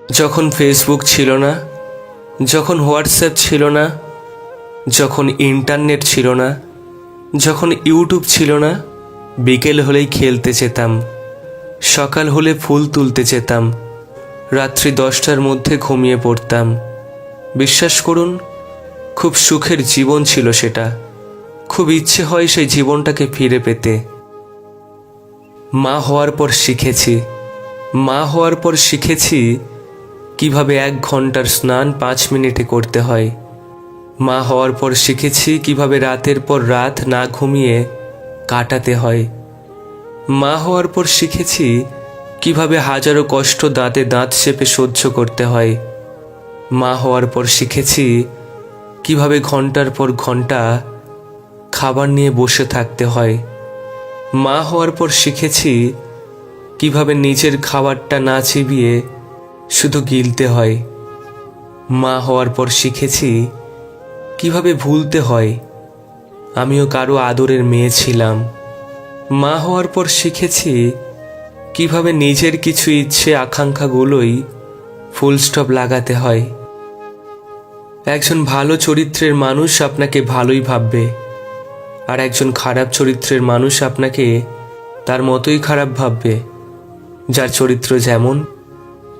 যখন ফেসবুক ছিল না, যখন হোয়াটসঅ্যাপ ছিল না, যখন ইন্টারনেট ছিল না, যখন ইউটিউব ছিল না, বিকেল হলেই খেলতে যেতাম, সকাল হলে ফুল তুলতে যেতাম, রাত্রি 10টার মধ্যে ঘুমিয়ে পড়তাম। বিশ্বাস করুন, খুব সুখের জীবন ছিল সেটা। খুব ইচ্ছে হয় সেই জীবনটাকে ফিরে পেতে। মা হওয়ার পর শিখেছি কিভাবে 1 ঘন্টার স্নান 5 মিনিটে করতে হয়। মা হওয়ার পর শিখেছি কিভাবে রাতের পর রাত না ঘুমিয়ে কাটাতে হয়। মা হওয়ার পর শিখেছি কিভাবে হাজারো কষ্ট দাঁতে দাঁত চেপে সহ্য করতে হয়। মা হওয়ার পর শিখেছি কিভাবে ঘন্টার পর ঘন্টা খাবার নিয়ে বসে থাকতে হয়। মা হওয়ার পর শিখেছি কিভাবে নিজের খাবারটা না চিবিয়ে শুধু গিলতে হয়। মা হওয়ার পর শিখেছি কিভাবে ভুলতে হয়। আমিও কারো আদরের মেয়ে ছিলাম। মা হওয়ার পর শিখেছি কিভাবে নিজের কিছু ইচ্ছে আকাঙ্ক্ষাগুলোই ফুল স্টপ লাগাতে হয়। একজন ভালো চরিত্রের মানুষ আপনাকে ভালোই ভাববে, আর একজন খারাপ চরিত্রের মানুষ আপনাকে তার মতোই খারাপ ভাববে। যার চরিত্র যেমন,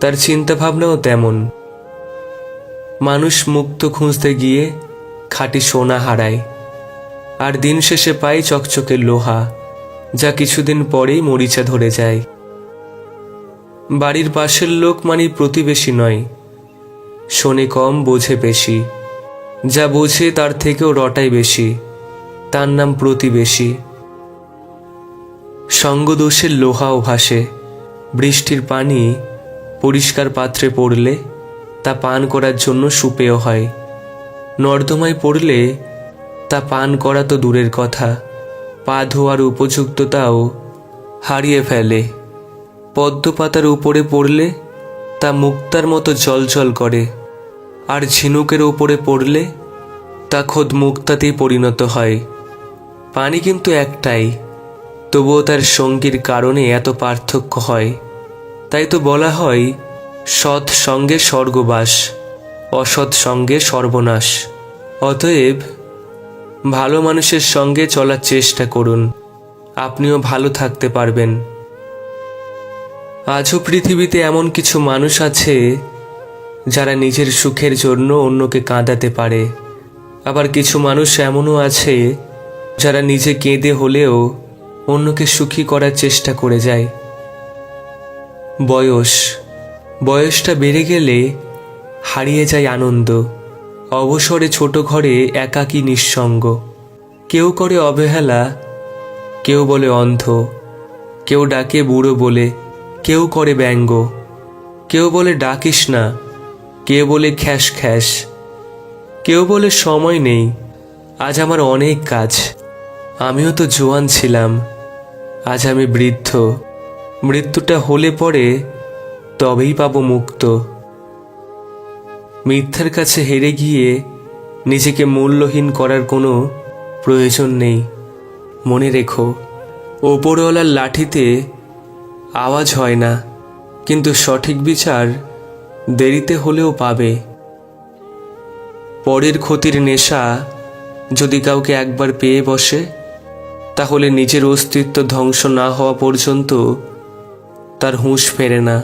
তার চিন্তাভাবনাও তেমন। মানুষ মুক্ত খুঁজতে গিয়ে খাঁটি সোনা হারায়, আর দিন শেষে পায় চকচকে লোহা, যা কিছুদিন পরেই মরিচা ধরে যায়। বাড়ির পাশের লোক মানে প্রতিবেশী নয়, শোনে কম বোঝে বেশি, যা বোঝে তার থেকেও রটায় বেশি, তার নাম প্রতিবেশী। সঙ্গদোষের লোহাও ভাসে। বৃষ্টির পানি পরিষ্কার পাত্রে পড়লে তা পান করার জন্য সুপেয় হয়। নর্দমায় পড়লে তা পান করা তো দূরের কথা, পা ধোয়ার উপযুক্ততাও হারিয়ে ফেলে। পদ্ম পাতার উপরে পড়লে তা মুক্তার মতো জলজল করে, আর ঝিনুকের উপরে পড়লে তা খোদ মুক্তাতেই পরিণত হয়। পানি কিন্তু একটাই, তবুও তার সঙ্গীর কারণে এত পার্থক্য হয়। তাই তো বলা হয়, সৎ সঙ্গে স্বর্গবাস, অসৎ সঙ্গে সর্বনাশ। অতএব ভালো মানুষের সঙ্গে চলার চেষ্টা করুন, আপনিও ভালো থাকতে পারবেন। আজও পৃথিবীতে এমন কিছু মানুষ আছে যারা নিজের সুখের জন্য অন্যকে কাঁদাতে পারে। আবার কিছু মানুষ এমনও আছে যারা নিজে কেঁদে হলেও অন্যকে সুখী করার চেষ্টা করে যায়। বয়সটা বেড়ে গেলে হারিয়ে যায় আনন্দ। অবসরে ছোট ঘরে একাকী নিঃসঙ্গ। কেউ করে অবহেলা, কেউ বলে অন্ধ, কেউ ডাকে বুড়ো বলে, কেউ করে ব্যঙ্গ, কেউ বলে ডাকিস না, কেউ বলে খ্যাস খ্যাস, কেউ বলে সময় নেই, আজ আমার অনেক কাজ। আমিও তো জোয়ান ছিলাম, আজ আমি বৃদ্ধ। মৃত্যুটা হলে পরে তবেই পাবো মুক্ত। মিথ্যার কাছে হেরে গিয়ে নিজেকে মূল্যহীন করার কোনো প্রয়োজন নেই। মনে রেখো, ওপরওয়ালার লাঠিতে আওয়াজ হয় না, কিন্তু সঠিক বিচার দেরিতে হলেও পাবে। পরের ক্ষতির নেশা যদি কাউকে একবার পেয়ে বসে, তাহলে নিজের অস্তিত্ব ধ্বংস না হওয়া পর্যন্ত তার হুঁশ ফেরে না।